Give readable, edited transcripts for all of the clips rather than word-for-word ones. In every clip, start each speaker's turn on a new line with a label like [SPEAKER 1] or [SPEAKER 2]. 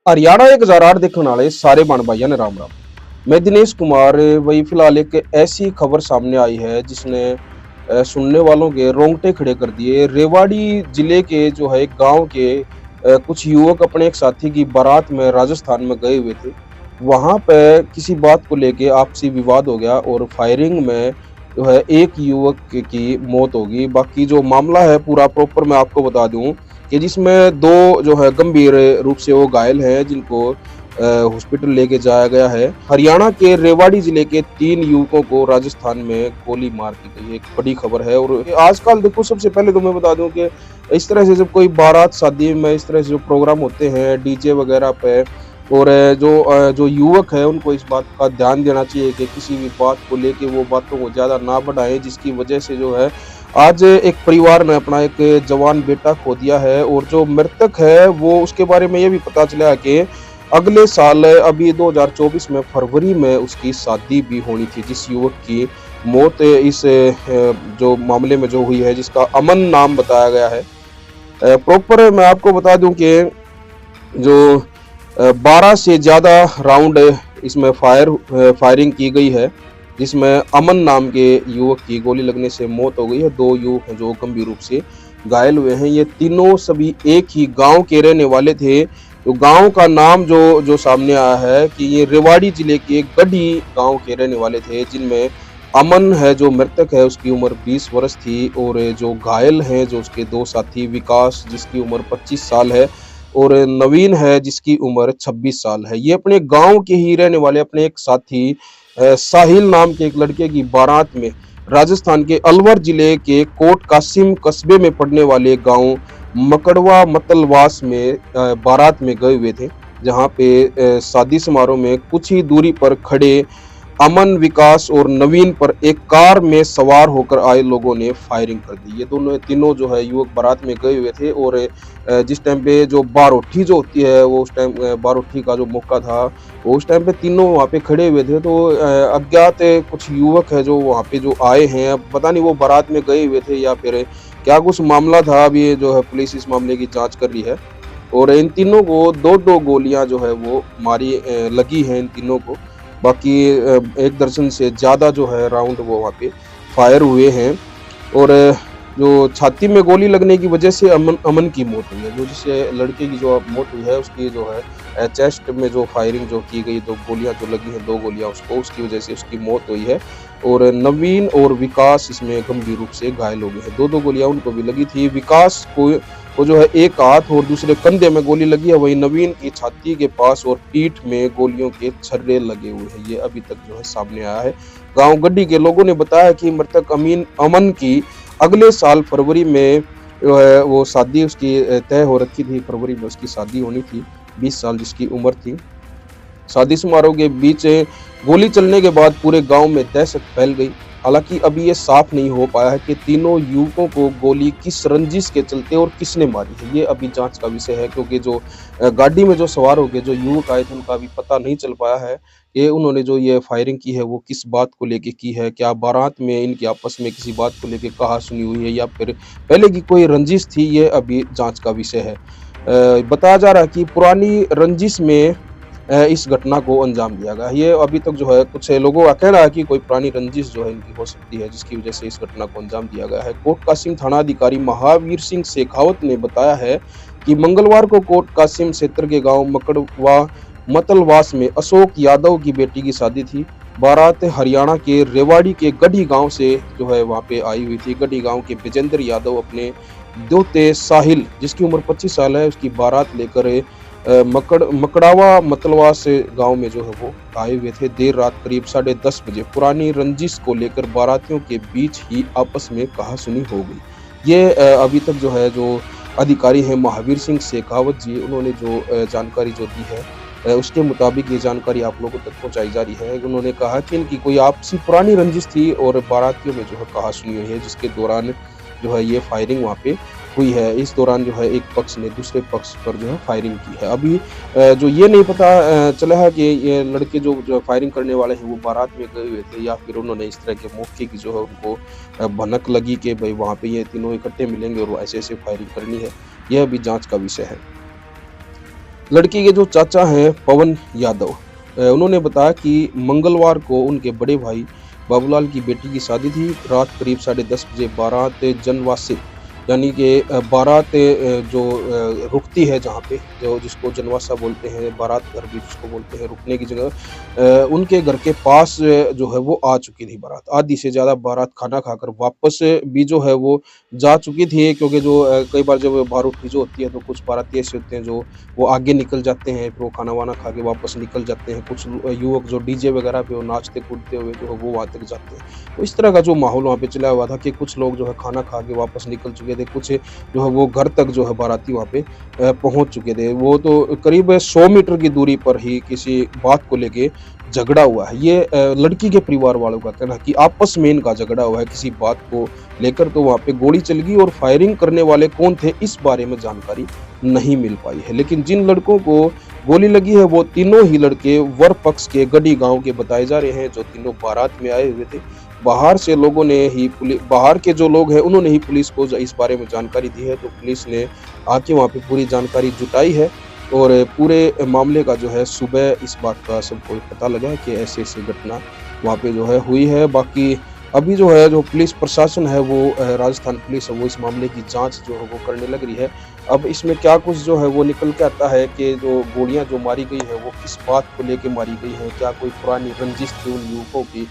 [SPEAKER 1] हरियाणा 1008 देखने वाले सारे बहन भाइयों ने राम राम। मैं दिनेश कुमार। वही फिलहाल एक ऐसी खबर सामने आई है जिसने सुनने वालों के रोंगटे खड़े कर दिए। रेवाड़ी जिले के जो है एक गांव के कुछ युवक अपने एक साथी की बारात में राजस्थान में गए हुए थे। वहां पे किसी बात को लेके आपसी विवाद हो गया और फायरिंग में जो है एक युवक की मौत होगी। बाकी जो मामला है पूरा प्रॉपर मैं आपको बता दूं कि जिसमें दो जो है गंभीर रूप से वो घायल हैं, जिनको हॉस्पिटल लेके जाया गया है। हरियाणा के रेवाड़ी जिले के 3 युवकों को राजस्थान में गोली मार दी गई, एक बड़ी खबर है। और आजकल देखो, सबसे पहले तो मैं बता दूं कि इस तरह से जब कोई बारात शादी में इस तरह से जो प्रोग्राम होते हैं डीजे वगैरह पे, और जो युवक है उनको इस बात का ध्यान देना चाहिए कि किसी भी बात को लेके वो बातों को ज्यादा ना बढ़ाएं, जिसकी वजह से जो है आज एक परिवार ने अपना एक जवान बेटा खो दिया है। और जो मृतक है वो, उसके बारे में ये भी पता चला कि अगले साल अभी 2024 में फरवरी में उसकी शादी भी होनी थी। जिस युवक की मौत इस जो मामले में जो हुई है, जिसका अमन नाम बताया गया है। प्रॉपर मैं आपको बता दूं कि जो 12 से ज्यादा राउंड इसमें फायरिंग की गई है, जिसमें अमन नाम के युवक की गोली लगने से मौत हो गई है। 2 युवक हैं जो गंभीर रूप से घायल हुए हैं। ये तीनों सभी एक ही गांव के रहने वाले थे। तो गांव का नाम जो जो सामने आया है कि ये रेवाड़ी जिले के गढ़ी गांव के रहने वाले थे, जिनमें अमन है जो मृतक है, उसकी उम्र 20 वर्ष थी। और जो घायल हैं जो उसके 2 साथी, विकास जिसकी उम्र 25 साल है और नवीन है जिसकी उम्र 26 साल है। ये अपने गांव के ही रहने वाले अपने एक साथी साहिल नाम के एक लड़के की बारात में राजस्थान के अलवर जिले के कोट कासिम कस्बे में पड़ने वाले गांव मकड़वा मतलवास में बारात में गए हुए थे। जहां पे शादी समारोह में कुछ ही दूरी पर खड़े अमन, विकास और नवीन पर एक कार में सवार होकर आए लोगों ने फायरिंग कर दी। ये दोनों तीनों जो है युवक बारात में गए हुए थे। और जिस टाइम पे जो बारोठी जो होती है, वो उस टाइम बारोठी का जो मौका था, वो उस टाइम पे तीनों वहाँ पे खड़े हुए थे। तो अज्ञात कुछ युवक है जो वहाँ पे जो आए हैं, अब पता नहीं वो बारात में गए हुए थे या फिर क्या कुछ मामला था। अभी ये जो है पुलिस इस मामले की जांच कर रही है। और इन तीनों को 2-2 गोलियां जो है वो मारी लगी हैं इन तीनों को। बाकी 1 दर्जन से ज़्यादा जो है राउंड वो वहाँ पे फायर हुए हैं। और जो छाती में गोली लगने की वजह से अमन की मौत हुई है। जो जिससे लड़के की जो मौत हुई है, उसकी जो है चेस्ट में जो फायरिंग जो की गई, 2 गोलियां जो लगी हैं, 2 गोलियां उसको, उसकी वजह से उसकी मौत हुई है। और नवीन और विकास इसमें गंभीर रूप से घायल हो गए हैं। 2-2 गोलियां उनको भी लगी थी। विकास को जो है एक हाथ और दूसरे कंधे में गोली लगी है, वही नवीन की छाती के पास और पीठ में गोलियों के छर्रे लगे हुए हैं। ये अभी तक जो है सामने आया है। गांव गड्डी के लोगों ने बताया कि मृतक अमन की अगले साल फरवरी में जो है वो शादी उसकी तय हो रखी थी। फरवरी में उसकी शादी होनी थी। 20 साल जिसकी उम्र थी। शादी समारोह के बीच गोली चलने के बाद पूरे गांव में दहशत फैल गई। हालांकि अभी ये साफ नहीं हो पाया है कि तीनों युवकों को गोली किस रंजिश के चलते और किसने मारी है। ये अभी जांच का विषय है, क्योंकि जो गाड़ी में जो सवार हो गए जो युवक आए थे, उनका अभी पता नहीं चल पाया है कि उन्होंने जो ये फायरिंग की है वो किस बात को लेके की है। क्या बारात में इनकी आपस में किसी बात को लेके कहा सुनी हुई है या फिर पहले की कोई रंजिश थी, ये अभी जांच का विषय है। बताया जा रहा है कि पुरानी रंजिश में इस घटना को अंजाम दिया गया। ये अभी तक जो है कुछ लोगों का कहना है कि कोई पुरानी रंजिश जो है इनकी हो सकती है, जिसकी वजह से इस घटना को अंजाम दिया गया है। कोट कासिम थाना अधिकारी महावीर सिंह शेखावत ने बताया है कि मंगलवार को कोट कासिम क्षेत्र के गांव मकड़वा मतलवास में अशोक यादव की बेटी की शादी थी। बारात हरियाणा के रेवाड़ी के गढ़ी गांव से जो है वहां पे आई हुई थी। गढ़ी गांव के विजेंद्र यादव अपने दोते साहिल जिसकी उम्र 25 साल है, उसकी बारात लेकर मकड़ावा मतलवास गांव में जो है वो आए हुए थे। देर रात करीब 10:30 बजे पुरानी रंजिश को लेकर बारातियों के बीच ही आपस में कहासुनी हो गई। ये अभी तक जो है जो अधिकारी हैं महावीर सिंह शेखावत जी, उन्होंने जो जानकारी जो दी है, उसके मुताबिक ये जानकारी आप लोगों तक पहुंचाई जा रही है। उन्होंने कहा कि इनकी कोई आपसी पुरानी रंजिश थी और बारातियों में जो है कहासुनी हुई है, जिसके दौरान जो है ये फायरिंग वहाँ पे हुई है। इस दौरान जो है एक पक्ष ने दूसरे पक्ष पर जो है फायरिंग की है। अभी जो ये नहीं पता चला है कि ये लड़के जो फायरिंग करने वाले हैं वो बारात में गए हुए थे या फिर उन्होंने इस तरह के मौके की जो है उनको भनक लगी कि भाई वहाँ पे ये तीनों इकट्ठे मिलेंगे और वो ऐसे ऐसे फायरिंग करनी है। यह अभी जांच का विषय है। लड़की के जो चाचा हैं पवन यादव, उन्होंने बताया कि मंगलवार को उनके बड़े भाई बाबूलाल की बेटी की शादी थी। रात करीब 10:30 बजे बारात जनवासे यानी कि बारात जो रुकती है जहाँ पे, जो जिसको जनवासा बोलते हैं, बारात घर भी जिसको बोलते हैं, रुकने की जगह, उनके घर के पास जो है वो आ चुकी थी बारात। आधी से ज़्यादा बारात खाना खाकर वापस भी जो है वो जा चुकी थी, क्योंकि जो कई बार जब बारूदी जो होती है तो कुछ बाराती ऐसे होते हैं जो वो आगे निकल जाते हैं, फिर वो खाना-वाना खा के वापस निकल जाते हैं। कुछ युवक जो डीजे वगैरह पे वो नाचते-कूदते हुए जो है वो वहाँ तक जाते हैं। तो इस तरह का जो माहौल वहाँ पे चला हुआ था कि कुछ लोग जो है खाना खा के वापस निकल चुके थे, कुछ जो है वो घर तक जो है बाराती वहाँ पे पहुँच चुके थे। वो तो करीब 100 मीटर की दूरी पर ही किसी बात को लेके झगड़ा हुआ है। ये लड़की के परिवार वालों का कहना है कि आपस में इनका झगड़ा हुआ है किसी बात को लेकर, तो वहाँ पे गोली चल गई और फायरिंग करने वाले कौन थे इस बारे में जानकारी नहीं मिल पाई है। लेकिन जिन लड़कों को गोली लगी है वो तीनों ही लड़के वर पक्ष के गढ़ी गांव के बताए जा रहे हैं, जो तीनों बारात में आए हुए थे। बाहर के जो लोग हैं उन्होंने ही पुलिस को इस बारे में जानकारी दी है, तो पुलिस ने आके वहाँ पे पूरी जानकारी जुटाई है और पूरे मामले का जो है सुबह इस बात का सबको पता लगा है कि ऐसे-ऐसे घटना वहाँ पे जो है हुई है। बाकी अभी जो है जो पुलिस प्रशासन है वो राजस्थान पुलिस है वो इस मामले की जाँच जो है वो करने लग रही है। अब इसमें क्या कुछ जो है वो निकल के आता है कि जो गोलियाँ जो मारी गई है वो किस बात को लेके मारी गई है, क्या कोई पुरानी रंजिश थी उन युवकों की।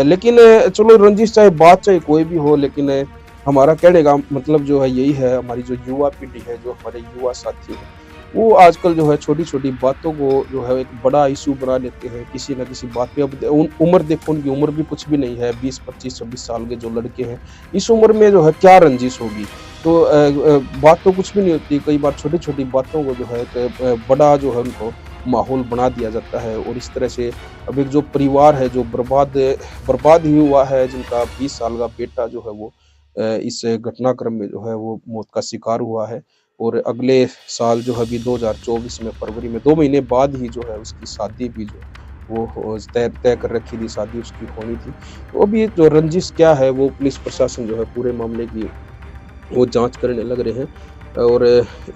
[SPEAKER 1] लेकिन चलो रंजिश चाहे बात चाहे कोई भी हो, लेकिन हमारा कहने का मतलब जो है यही है, हमारी जो युवा पीढ़ी है, जो हमारे युवा साथी हैं, वो आजकल जो है छोटी-छोटी बातों को जो है एक बड़ा इश्यू बना लेते हैं किसी न किसी बात पे। अब उम्र देखो, उनकी उम्र भी कुछ भी नहीं है, 20, 25, 26 साल के जो लड़के हैं, इस उम्र में जो है क्या रंजिश होगी। तो बात तो कुछ भी नहीं होती, कई बार छोटी-छोटी बातों को जो है बड़ा जो है उनको माहौल बना दिया जाता है और इस तरह से अब एक जो परिवार है जो बर्बाद ही हुआ है, जिनका 20 साल का बेटा जो है वो इस घटनाक्रम में जो है वो मौत का शिकार हुआ है और अगले साल जो है अभी 2024 में फरवरी में 2 महीने बाद ही जो है उसकी शादी भी जो वो तय कर रखी थी, शादी उसकी होनी थी। तो अभी जो रंजिश क्या है वो पुलिस प्रशासन जो है पूरे मामले की वो जाँच करने लग रहे हैं। और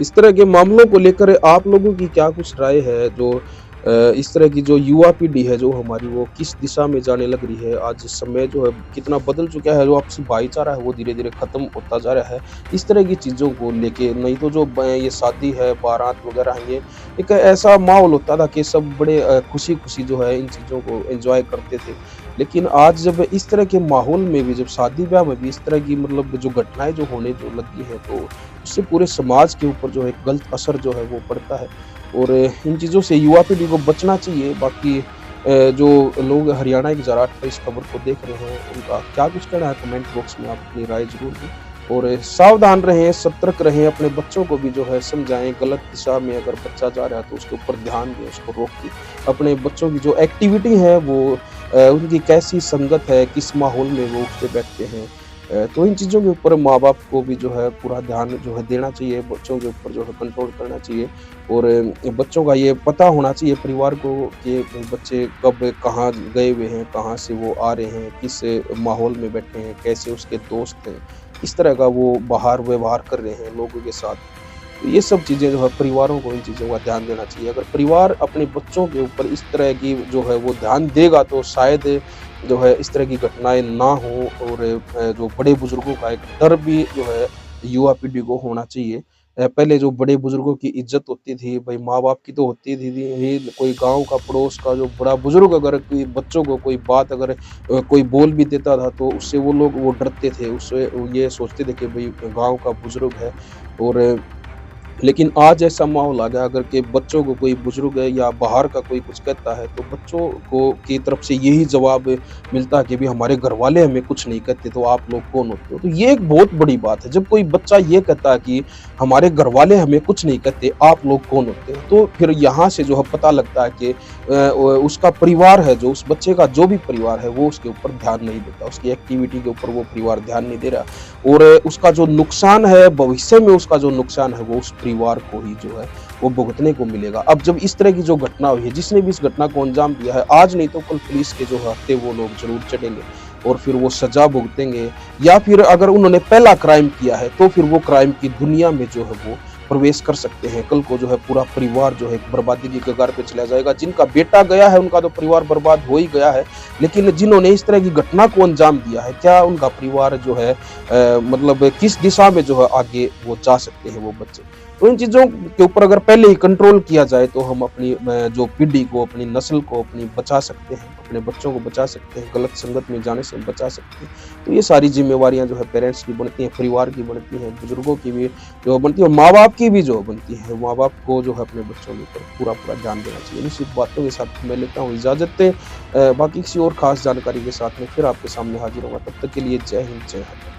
[SPEAKER 1] इस तरह के मामलों को लेकर आप लोगों की क्या कुछ राय है? जो इस तरह की जो युवा पीढ़ी है जो हमारी, वो किस दिशा में जाने लग रही है? आज समय जो है कितना बदल चुका है, जो आपसी भाईचारा है वो धीरे-धीरे खत्म होता जा रहा है। इस तरह की चीज़ों को लेके, नहीं तो जो ये शादी है, बारात वगैरह है, ये एक ऐसा माहौल होता था कि सब बड़े खुशी-खुशी जो है इन चीज़ों को एन्जॉय करते थे। लेकिन आज जब इस तरह के माहौल में भी, जब शादी-ब्याह में भी इस तरह की मतलब जो घटनाएँ जो होने जो लगी है, तो उससे पूरे समाज के ऊपर जो है गलत असर जो है वो पड़ता है और इन चीज़ों से युवा पीढ़ी को बचना चाहिए। बाकी जो लोग हरियाणा की ज़रात पर इस खबर को देख रहे हैं, उनका क्या कुछ कहना है कमेंट बॉक्स में आप अपनी राय ज़रूर दें और सावधान रहें, सतर्क रहें, अपने बच्चों को भी जो है समझाएँ। गलत दिशा में अगर बच्चा जा रहा है तो उसके ऊपर ध्यान दें, उसको रोकें। अपने बच्चों की जो एक्टिविटी है वो उनकी कैसी संगत है, किस माहौल में वो उठते बैठते हैं, तो इन चीज़ों के ऊपर माँ-बाप को भी जो है पूरा ध्यान जो है देना चाहिए, बच्चों के ऊपर जो है कंट्रोल करना चाहिए और बच्चों का ये पता होना चाहिए परिवार को कि बच्चे कब कहाँ गए हुए हैं, कहाँ से वो आ रहे हैं, किस माहौल में बैठे हैं, कैसे उसके दोस्त हैं, किस तरह का वो बाहर व्यवहार कर रहे हैं लोगों के साथ। तो ये सब चीज़ें जो है परिवारों को इन चीज़ों का ध्यान देना चाहिए। अगर परिवार अपने बच्चों के ऊपर इस तरह की जो है वो ध्यान देगा तो शायद जो है इस तरह की घटनाएँ ना हो और जो बड़े बुजुर्गों का एक डर भी जो है युवा पीढ़ी को होना चाहिए। पहले जो बड़े बुजुर्गों की इज़्ज़त होती थी, भई माँ-बाप की तो होती थी ही, कोई गाँव का पड़ोस का जो बड़ा बुजुर्ग अगर कोई बच्चों को कोई बात अगर कोई बोल भी देता था तो उससे वो लोग वो डरते थे, उससे ये सोचते थे कि भई गाँव का बुजुर्ग है। और लेकिन आज ऐसा माहौल आ गया, अगर के बच्चों को कोई बुजुर्ग है या बाहर का कोई कुछ कहता है तो बच्चों को की तरफ से यही जवाब मिलता है कि भी हमारे घरवाले हमें कुछ नहीं कहते तो आप लोग कौन होते हो। तो ये एक बहुत बड़ी बात है, जब कोई बच्चा ये कहता है कि हमारे घरवाले हमें कुछ नहीं कहते, आप लोग कौन होते हो, तो फिर यहाँ से जो है पता लगता है कि उसका परिवार है, जो उस बच्चे का जो भी परिवार है वो उसके ऊपर ध्यान नहीं देता, उसकी एक्टिविटी के ऊपर वो परिवार ध्यान नहीं दे रहा और उसका जो नुकसान है भविष्य में, उसका जो नुकसान है वो उस परिवार को ही जो है वो भुगतने को मिलेगा। अब जब इस तरह की जो घटना हुई है, जिसने भी इस घटना को अंजाम दिया है, आज नहीं तो कल पुलिस के जो हत्थे वो लोग जरूर चढ़ेंगे और फिर वो सजा भुगतेंगे, या फिर अगर उन्होंने पहला क्राइम किया है तो फिर वो क्राइम की दुनिया में जो है वो प्रवेश कर सकते हैं। कल को जो है पूरा परिवार जो है बर्बादी की कगार पे चला जाएगा। जिनका बेटा गया है उनका तो परिवार बर्बाद हो ही गया है, लेकिन जिन्होंने इस तरह की घटना को अंजाम दिया है, क्या उनका परिवार जो है मतलब किस दिशा में जो है आगे वो जा सकते हैं वो बच्चे। तो इन चीज़ों के ऊपर अगर पहले ही कंट्रोल किया जाए तो हम अपनी जो पीढ़ी को, अपनी नस्ल को अपनी बचा सकते हैं, अपने बच्चों को बचा सकते हैं, गलत संगत में जाने से बचा सकते हैं। तो ये सारी ज़िम्मेवारियाँ जो है पेरेंट्स की बनती हैं, परिवार की बनती हैं, बुजुर्गों की भी जो बनती है और माँ-बाप की भी जो बनती है। माँ-बाप को जो है अपने बच्चों के ऊपर पूरा-पूरा ध्यान देना चाहिए। निश्चित बातों के साथ मैं लेता हूँ इजाज़त। बाकी किसी और ख़ास जानकारी के साथ में फिर आपके सामने हाज़िर होऊँगा। तब तक के लिए जय हिंद, जय भारत।